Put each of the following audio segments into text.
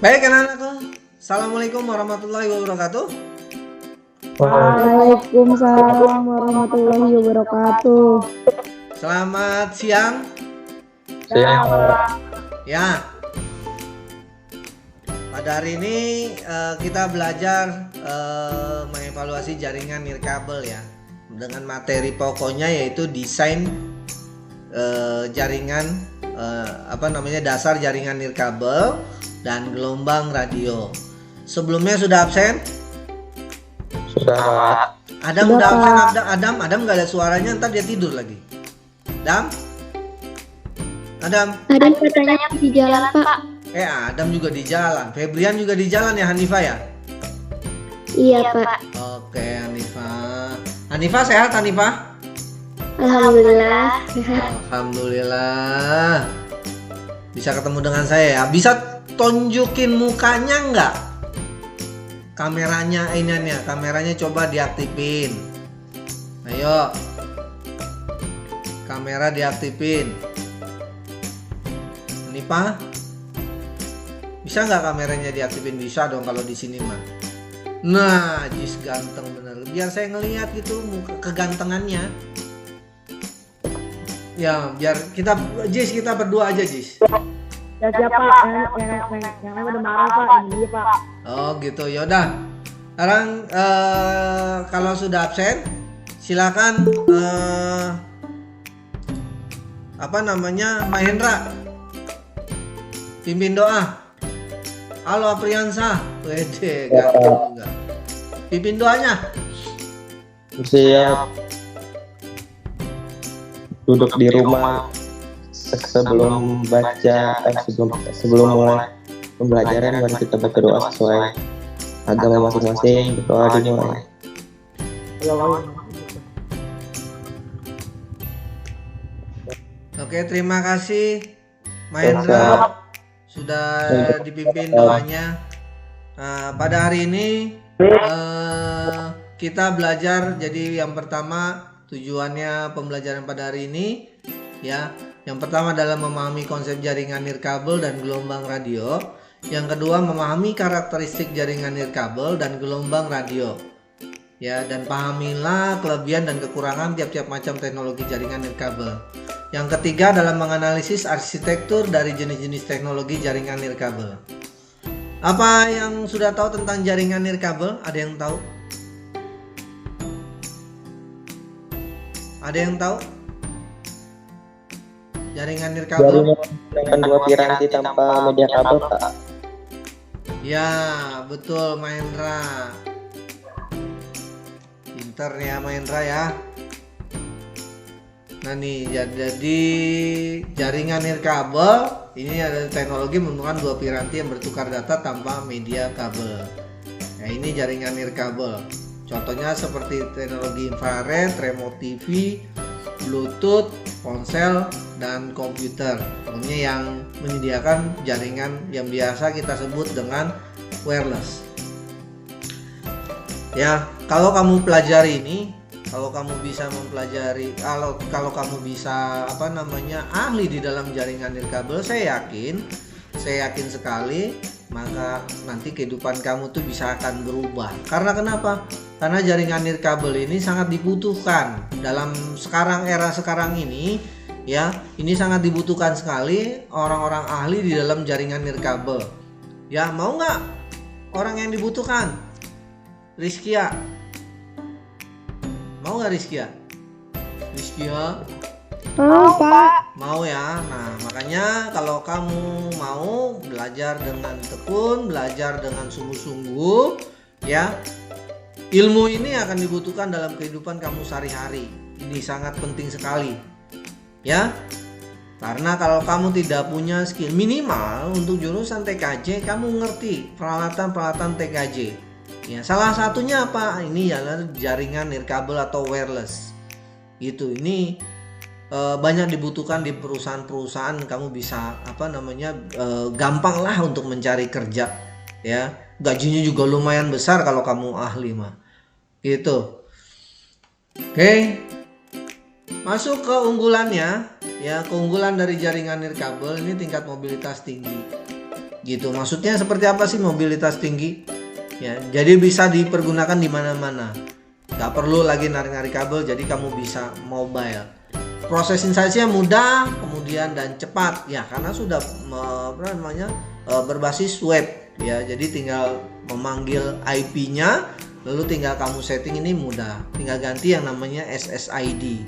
Baik anak-anakku, Assalamualaikum warahmatullahi wabarakatuh. Waalaikumsalam warahmatullahi wabarakatuh. Selamat siang. Siang. Ya, pada hari ini kita belajar mengevaluasi jaringan nirkabel ya, dengan materi pokoknya yaitu desain jaringan dasar jaringan nirkabel dan gelombang radio. Sebelumnya sudah absen? Sudah. Adam udah absen. Adam nggak ada suaranya, ntar dia tidur lagi. Adam Katanya di jalan, Pak. Adam juga di jalan. Febrian juga di jalan ya, Hanifah ya? Iya, Pak. Oke, Hanifah sehat, Hanifah? Alhamdulillah. Alhamdulillah. Bisa ketemu dengan saya ya. Bisa tunjukin mukanya nggak? Kameranya kameranya coba diaktifin. Ayo. Kamera diaktifin. Hanifah? Bisa nggak kameranya diaktifin? Bisa dong kalau di sini mah. Nah, Jis ganteng bener. Biar saya ngelihat gitu muka kegantengannya. Ya, biar kita berdua aja, Jis. Ya siapa? Yang udah marah, Pak. Ini dia, Pak. Oh, gitu. Yaudah. Sekarang kalau sudah absen, silakan Mahendra pimpin doa. Halo Apriansa, wede ganteng juga. Pimpin doanya. Siap. Duduk di rumah sebelum mulai pembelajaran, mari kita berdoa sesuai agama masing-masing. Berdoa dimulai. Oke, terima kasih Mahendra sudah dipimpin doanya. Pada hari ini kita belajar. Jadi yang pertama, tujuannya pembelajaran pada hari ini ya. Yang pertama adalah memahami konsep jaringan nirkabel dan gelombang radio. Yang kedua, memahami karakteristik jaringan nirkabel dan gelombang radio. Ya, dan pahamilah kelebihan dan kekurangan tiap-tiap macam teknologi jaringan nirkabel. Yang ketiga adalah menganalisis arsitektur dari jenis-jenis teknologi jaringan nirkabel. Apa yang sudah tahu tentang jaringan nirkabel? Ada yang tahu? Ada yang tahu? Jaringan nirkabel? Jaringan dua piranti tanpa media kabel, Pak. Ya, betul Mahendra. Pinter ya Mahendra ya. Nah nih, jadi jaringan nirkabel ini ada teknologi membutuhkan dua piranti yang bertukar data tanpa media kabel. Nah ini jaringan nirkabel. Contohnya seperti teknologi infrared, remote TV, Bluetooth, ponsel, dan komputer. Umumnya yang menyediakan jaringan yang biasa kita sebut dengan wireless. Ya, kalau kamu pelajari ini, kalau kamu bisa mempelajari, kalau kamu bisa ahli di dalam jaringan nirkabel, saya yakin sekali, maka nanti kehidupan kamu tuh bisa akan berubah. Karena kenapa? Karena jaringan nirkabel ini sangat dibutuhkan dalam era sekarang ini ya. Ini sangat dibutuhkan sekali orang-orang ahli di dalam jaringan nirkabel. Ya, mau nggak orang yang dibutuhkan? Rizkia, mau nggak Rizkia? Oh, Pak. Mau ya. Nah, makanya kalau kamu mau belajar dengan tekun, belajar dengan sungguh-sungguh ya, ilmu ini akan dibutuhkan dalam kehidupan kamu sehari-hari. Ini sangat penting sekali ya. Karena kalau kamu tidak punya skill minimal untuk jurusan TKJ, kamu ngerti peralatan-peralatan TKJ ya. Salah satunya apa? Ini adalah jaringan nirkabel atau wireless gitu. Ini banyak dibutuhkan di perusahaan-perusahaan. Kamu bisa gampang lah untuk mencari kerja ya. Gajinya juga lumayan besar kalau kamu ahli mah gitu. Oke. Masuk ke unggulannya, ya keunggulan dari jaringan nirkabel ini tingkat mobilitas tinggi. Gitu. Maksudnya seperti apa sih mobilitas tinggi? Ya, jadi bisa dipergunakan di mana-mana. Gak perlu lagi narik-narik kabel, jadi kamu bisa mobile. Proses installasinya mudah, kemudian dan cepat. Ya, karena sudah berbasis web. Ya, jadi tinggal memanggil IP-nya, lalu tinggal kamu setting, ini mudah. Tinggal ganti yang namanya SSID.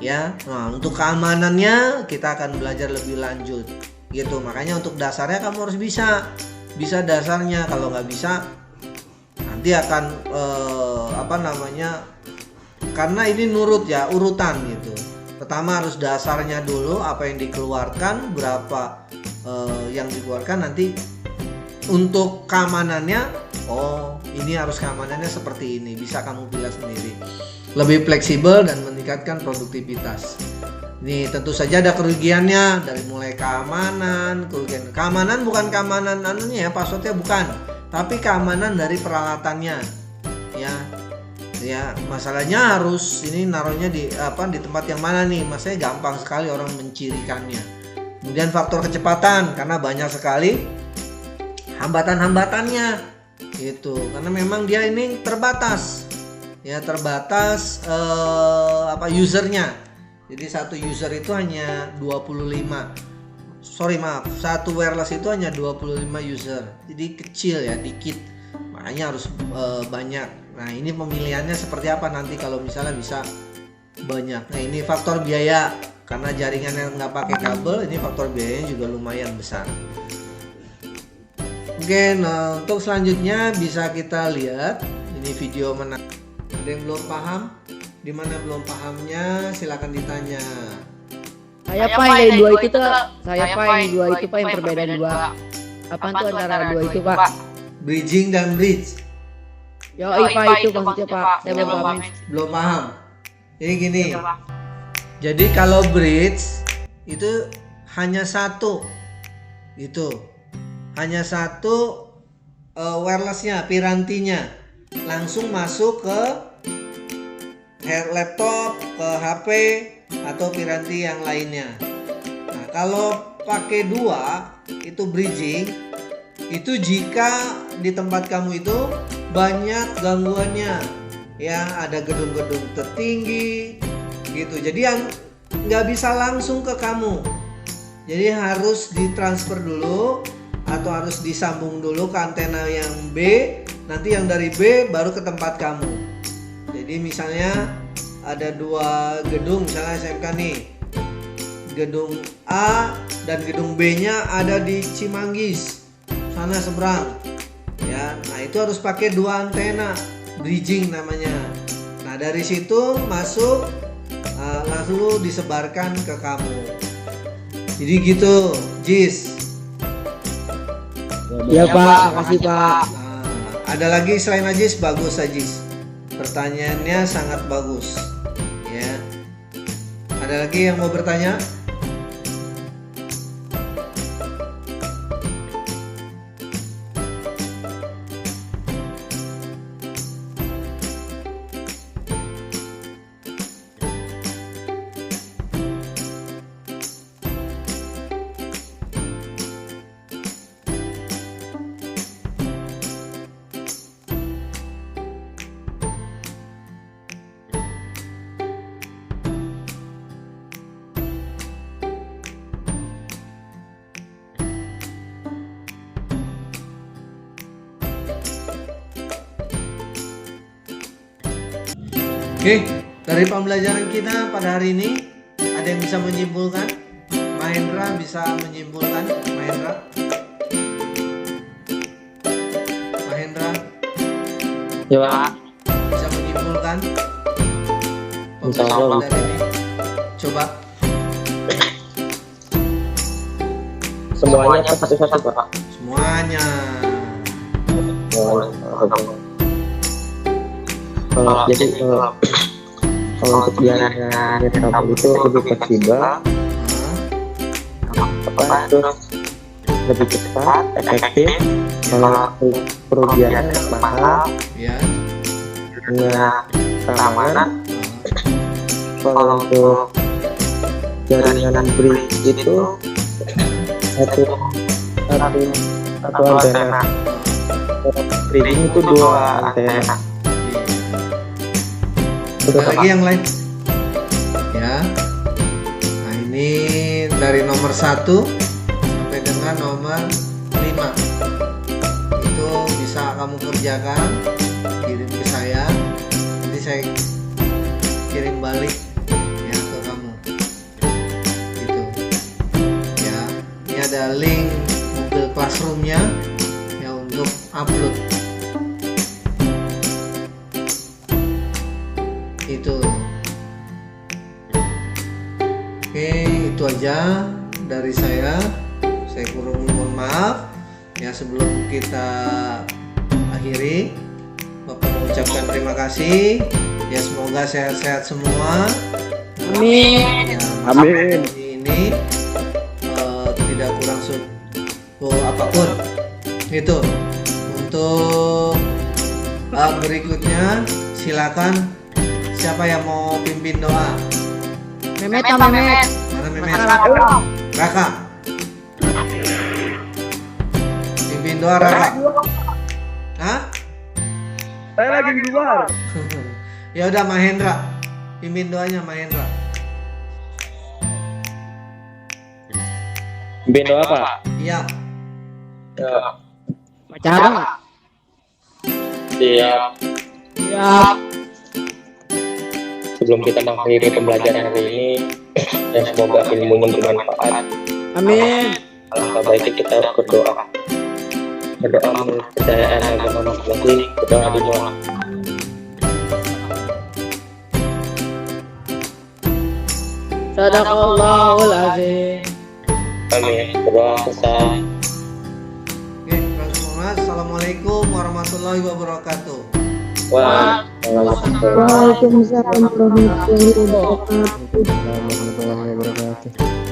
Ya, nah untuk keamanannya kita akan belajar lebih lanjut. Gitu, makanya untuk dasarnya kamu harus bisa dasarnya. Kalau nggak bisa nanti akan karena ini nurut ya urutan gitu. Pertama harus dasarnya dulu, apa yang dikeluarkan, berapa yang dikeluarkan, nanti untuk keamanannya, oh ini harus keamanannya seperti ini, bisa kamu pilih sendiri, lebih fleksibel dan meningkatkan produktivitas. Nih tentu saja ada kerugiannya, dari mulai keamanan, keamanan bukan keamanan anunya ya, passwordnya bukan, tapi keamanan dari peralatannya, ya masalahnya harus ini naruhnya di tempat yang mana nih, maksudnya gampang sekali orang mencirikannya. Kemudian faktor kecepatan, karena banyak sekali hambatan-hambatannya, gitu, karena memang dia ini terbatas, usernya. Jadi satu user itu hanya 1 wireless itu hanya 25 user. Jadi kecil ya, dikit. Makanya harus banyak. Nah, ini pemilihannya seperti apa nanti kalau misalnya bisa banyak. Nah, ini faktor biaya. Karena jaringan yang nggak pakai kabel, ini faktor biayanya juga lumayan besar. Oke, nah untuk selanjutnya bisa kita lihat ini video menarik. Ada yang belum paham? Di mana belum pahamnya silakan ditanya. Saya Pak yang dari dua itu tuh, saya Pak yang dua itu Pak, yang perbedaan dua. Apaan tuh antara dua itu Pak? Bridging dan bridge. Yo, Pak itu maksudnya Pak. Saya belum paham. Belum paham. Jadi gini. Jadi kalau bridge itu hanya satu. Gitu. Hanya satu wirelessnya, pirantinya. Langsung masuk ke laptop, ke HP atau piranti yang lainnya. Nah, kalau pakai dua itu bridging, itu jika di tempat kamu itu banyak gangguannya, ya ada gedung-gedung tertinggi, gitu. Jadi yang nggak bisa langsung ke kamu, jadi harus ditransfer dulu atau harus disambung dulu ke antena yang B. Nanti yang dari B baru ke tempat kamu. Jadi misalnya ada dua gedung, misalnya SMK nih, gedung A dan gedung B-nya ada di Cimanggis, sana seberang, ya. Nah itu harus pakai dua antena, bridging namanya. Nah dari situ masuk, langsung disebarkan ke kamu. Jadi gitu, Jis. Ya Pak, makasih Pak. Nah, ada lagi selain Ajis? Bagus Ajis. Pertanyaannya sangat bagus, ya. Ada lagi yang mau bertanya? Oke, dari pembelajaran kita pada hari ini ada yang bisa menyimpulkan? Mahendra bisa menyimpulkan? Mahendra? Ya Pak. Bisa menyimpulkan Insyaallah. dari ini? Coba. Semuanya satu-satu Pak. Semuanya. Kalau untuk jaringan kabel itu lebih fleksibel, terus lebih cepat, efektif. Kalau kerugiannya mahal, Ya. punya keamanan. Kalau untuk jaringan bridge itu satu antena. Bridging itu 2 antena. Ada lagi yang lain ya. Nah ini dari nomor 1 sampai dengan nomor 5 itu bisa kamu kerjakan, kirim ke saya, nanti saya kirim balik ya ke kamu gitu ya. Ini ada link Google Classroom-nya ya untuk upload itu. Oke, itu aja dari saya kurang mohon maaf ya. Sebelum kita akhiri, Bapak mengucapkan terima kasih ya, semoga sehat-sehat semua. Amin. Ya, Amin. ini tidak kurang suku apapun itu. Untuk berikutnya silakan, siapa yang mau pimpin doa? Memet sama Memet. Mana Memet? Raka. Pimpin doa Raka. Hah? Saya lagi di luar. Ya udah Mahendra. Pimpin doanya Mahendra. Pimpin doa Pak. Iya. Pacaran nggak? Siap. Siap. Sebelum kita mengakhiri pembelajaran hari ini, dan semoga ilmunya bermanfaat. Amin. Alangkah baiknya kita berdoa. Berdoa menurut kepercayaan agama masing-masing. Berdoa dimulai. Sadaqallahul azim. Amin. Berdoa selesai. Oke, Assalamualaikum warahmatullahi wabarakatuh. Waalaikumsalam. Waalaikumsalam warahmatullahi wabarakatuh.